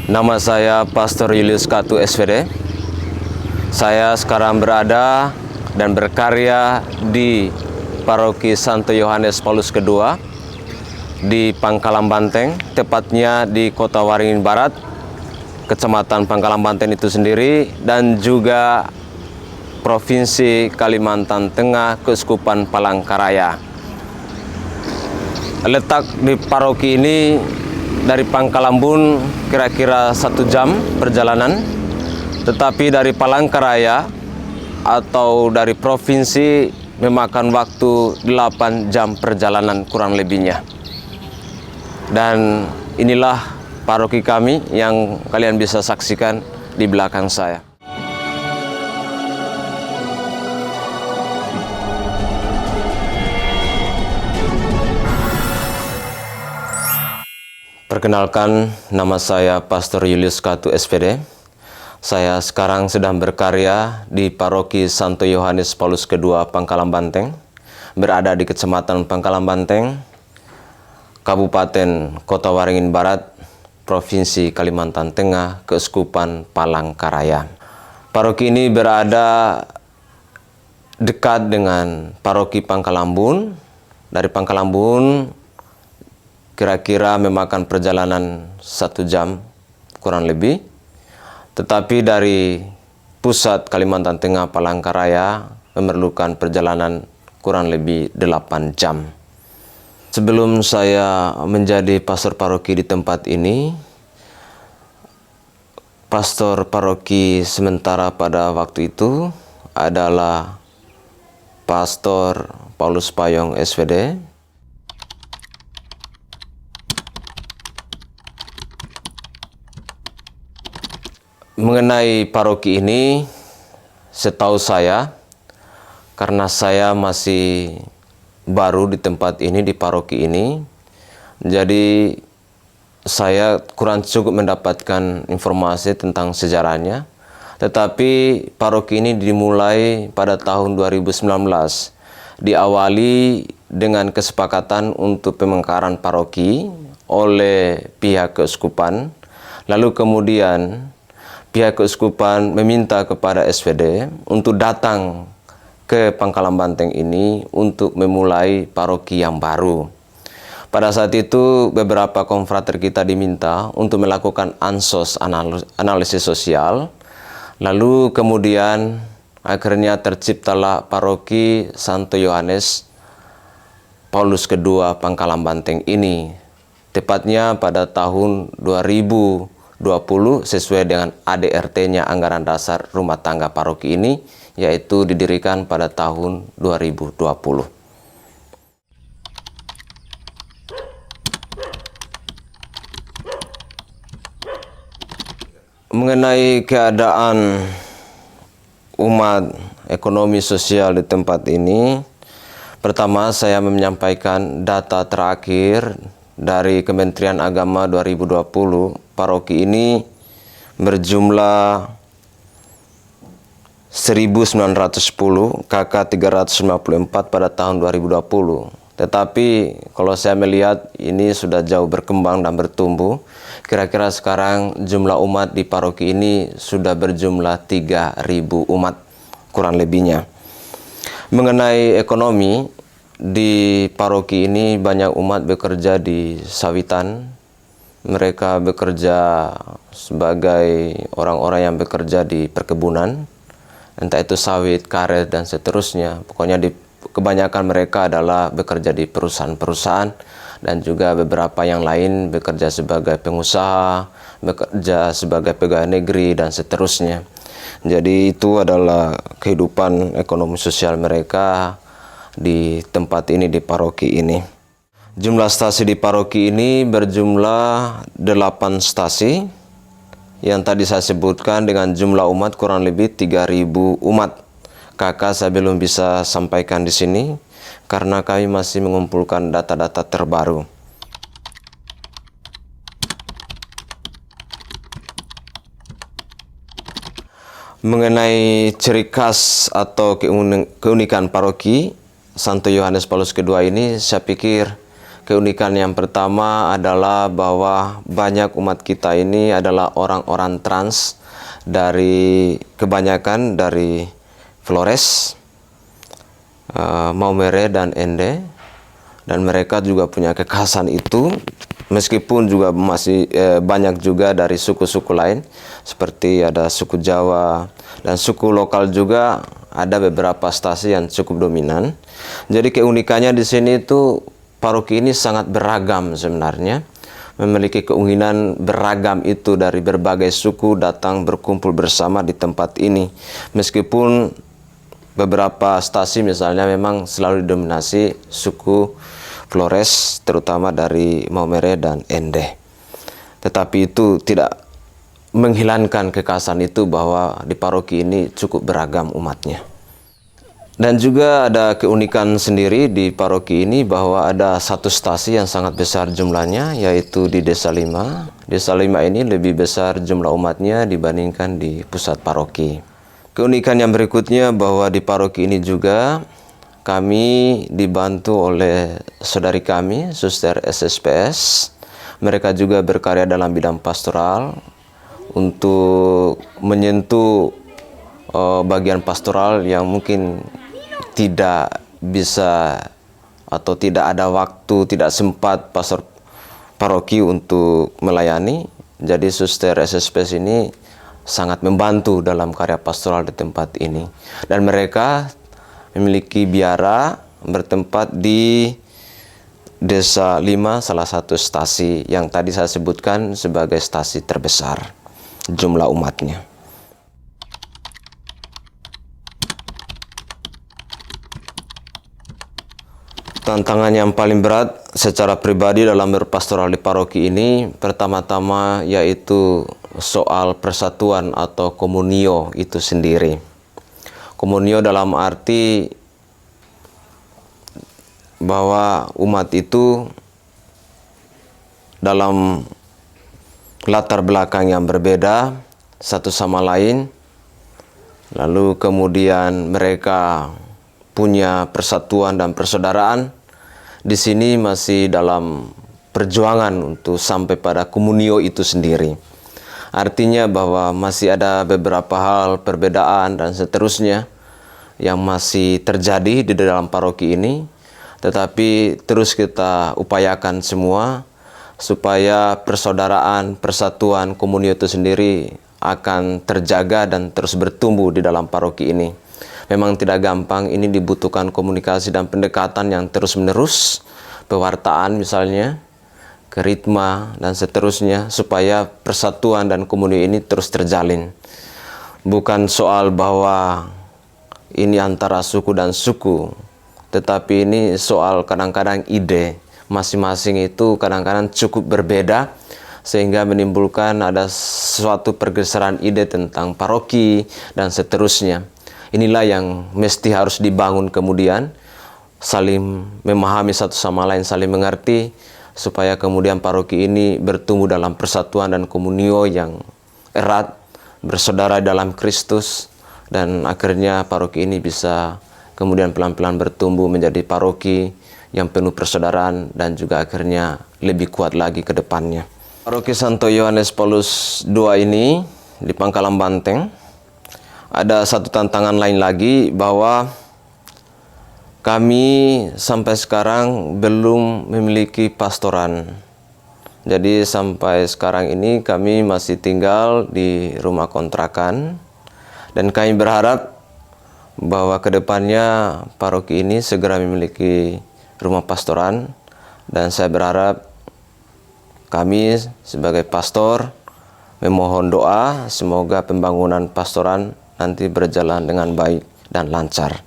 Nama saya Pastor Julius Katu SVD. Saya sekarang berada dan berkarya di Paroki Santo Yohanes Paulus II di Pangkalan Banteng, tepatnya di Kota Waringin Barat, Kecamatan Pangkalan Banteng itu sendiri, dan juga Provinsi Kalimantan Tengah, Keuskupan Palangkaraya. Letak di paroki ini dari Pangkalambun kira-kira 1 jam perjalanan, tetapi dari Palangkaraya atau dari provinsi memakan waktu 8 jam perjalanan kurang lebihnya. Dan inilah paroki kami yang kalian bisa saksikan di belakang saya. Perkenalkan, nama saya Pastor Julius Katu SVD. Saya sekarang sedang berkarya di Paroki Santo Yohanes Paulus II Pangkalan Banteng, berada di Kecamatan Pangkalan Banteng, Kabupaten Kota Waringin Barat, Provinsi Kalimantan Tengah, Keuskupan Palangkaraya. Paroki ini berada dekat dengan Paroki Pangkalambun. Dari Pangkalambun kira-kira memakan perjalanan 1 jam kurang lebih. Tetapi dari pusat Kalimantan Tengah Palangkaraya memerlukan perjalanan kurang lebih 8 jam. Sebelum saya menjadi pastor paroki di tempat ini, pastor paroki sementara pada waktu itu adalah Pastor Paulus Payong SVD. Mengenai paroki ini, setahu saya, karena saya masih baru di tempat ini, di paroki ini, jadi saya kurang cukup mendapatkan informasi tentang sejarahnya. Tetapi paroki ini dimulai pada tahun 2019, diawali dengan kesepakatan untuk pemekaran paroki oleh pihak keuskupan, lalu kemudian pihak keuskupan meminta kepada SVD untuk datang ke Pangkalan Banteng ini untuk memulai paroki yang baru. Pada saat itu beberapa konfrater kita diminta untuk melakukan analisis sosial. Lalu kemudian akhirnya terciptalah Paroki Santo Yohanes Paulus II Pangkalan Banteng ini. Tepatnya pada tahun 2020 sesuai dengan ADRT-nya Anggaran Dasar Rumah Tangga Paroki ini, yaitu didirikan pada tahun 2020. Mengenai keadaan umat ekonomi sosial di tempat ini, pertama saya menyampaikan data terakhir dari Kementerian Agama 2020. Paroki ini berjumlah 1910, KK 354 pada tahun 2020. Tetapi kalau saya melihat ini sudah jauh berkembang dan bertumbuh. Kira-kira sekarang jumlah umat di paroki ini sudah berjumlah 3.000 umat kurang lebihnya. Mengenai ekonomi, di paroki ini banyak umat bekerja di sawitan. Mereka bekerja sebagai orang-orang yang bekerja di perkebunan, entah itu sawit, karet, dan seterusnya. Pokoknya kebanyakan mereka adalah bekerja di perusahaan-perusahaan, dan juga beberapa yang lain bekerja sebagai pengusaha, bekerja sebagai pegawai negeri, dan seterusnya. Jadi itu adalah kehidupan ekonomi sosial mereka di tempat ini, di paroki ini. Jumlah stasi di paroki ini berjumlah 8 stasi, yang tadi saya sebutkan dengan jumlah umat kurang lebih 3.000 umat. Kakak saya belum bisa sampaikan di sini, karena kami masih mengumpulkan data-data terbaru. Mengenai ciri khas atau keunikan paroki Santo Yohanes Paulus II ini, saya pikir Keunikan yang pertama adalah bahwa banyak umat kita ini adalah orang-orang trans, dari kebanyakan dari Flores, Maumere dan Ende, dan mereka juga punya kekhasan itu, meskipun juga masih banyak juga dari suku-suku lain seperti ada suku Jawa dan suku lokal juga, ada beberapa stasi yang cukup dominan. Jadi keunikannya di sini itu paroki ini sangat beragam sebenarnya, memiliki keinginan beragam itu dari berbagai suku datang berkumpul bersama di tempat ini. Meskipun beberapa stasi misalnya memang selalu didominasi suku Flores, terutama dari Maumere dan Ende. Tetapi itu tidak menghilangkan kekhasan itu bahwa di paroki ini cukup beragam umatnya. Dan juga ada keunikan sendiri di paroki ini bahwa ada satu stasi yang sangat besar jumlahnya, yaitu di Desa Lima. Desa Lima ini lebih besar jumlah umatnya dibandingkan di pusat paroki. Keunikan yang berikutnya bahwa di paroki ini juga kami dibantu oleh saudari kami, Suster SSPS. Mereka juga berkarya dalam bidang pastoral untuk menyentuh bagian pastoral yang mungkin tidak bisa atau tidak ada waktu, tidak sempat pastor paroki untuk melayani. Jadi Suster SSPS ini sangat membantu dalam karya pastoral di tempat ini. Dan mereka memiliki biara bertempat di Desa Lima, salah satu stasi yang tadi saya sebutkan sebagai stasi terbesar jumlah umatnya. Tantangan yang paling berat secara pribadi dalam berpastoral di paroki ini, pertama-tama yaitu soal persatuan atau komunio itu sendiri. Komunio dalam arti bahwa umat itu dalam latar belakang yang berbeda satu sama lain, lalu kemudian mereka punya persatuan dan persaudaraan. Di sini masih dalam perjuangan untuk sampai pada komunio itu sendiri. Artinya bahwa masih ada beberapa hal perbedaan dan seterusnya yang masih terjadi di dalam paroki ini. Tetapi terus kita upayakan semua supaya persaudaraan, persatuan, komunio itu sendiri akan terjaga dan terus bertumbuh di dalam paroki ini. Memang tidak gampang, ini dibutuhkan komunikasi dan pendekatan yang terus-menerus, pewartaan misalnya, keritma, dan seterusnya, supaya persatuan dan komunio ini terus terjalin. Bukan soal bahwa ini antara suku dan suku, tetapi ini soal kadang-kadang ide. Masing-masing itu kadang-kadang cukup berbeda, sehingga menimbulkan ada suatu pergeseran ide tentang paroki, dan seterusnya. Inilah yang mesti harus dibangun kemudian, saling memahami satu sama lain, saling mengerti, supaya kemudian paroki ini bertumbuh dalam persatuan dan komunio yang erat, bersaudara dalam Kristus, dan akhirnya paroki ini bisa kemudian pelan-pelan bertumbuh menjadi paroki yang penuh persaudaraan dan juga akhirnya lebih kuat lagi ke depannya. Paroki Santo Yohanes Paulus II ini di Pangkalan Banteng, ada satu tantangan lain lagi bahwa kami sampai sekarang belum memiliki pastoran. Jadi sampai sekarang ini kami masih tinggal di rumah kontrakan, dan kami berharap bahwa kedepannya paroki ini segera memiliki rumah pastoran, dan saya berharap kami sebagai pastor memohon doa semoga pembangunan pastoran nanti berjalan dengan baik dan lancar.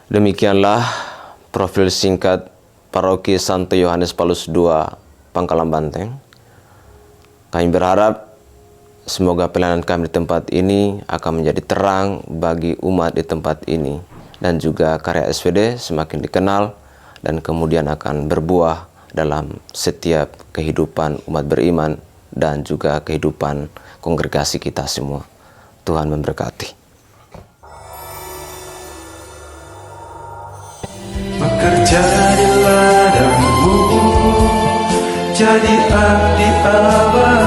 Demikianlah profil singkat Paroki Santo Yohanes Paulus II Pangkalan Banteng. Kami berharap semoga pelayanan kami di tempat ini akan menjadi terang bagi umat di tempat ini, dan juga karya SVD semakin dikenal dan kemudian akan berbuah dalam setiap kehidupan umat beriman dan juga kehidupan kongregasi kita semua. Tuhan memberkati. Bekerja di ladangmu, jadi abdi abadi.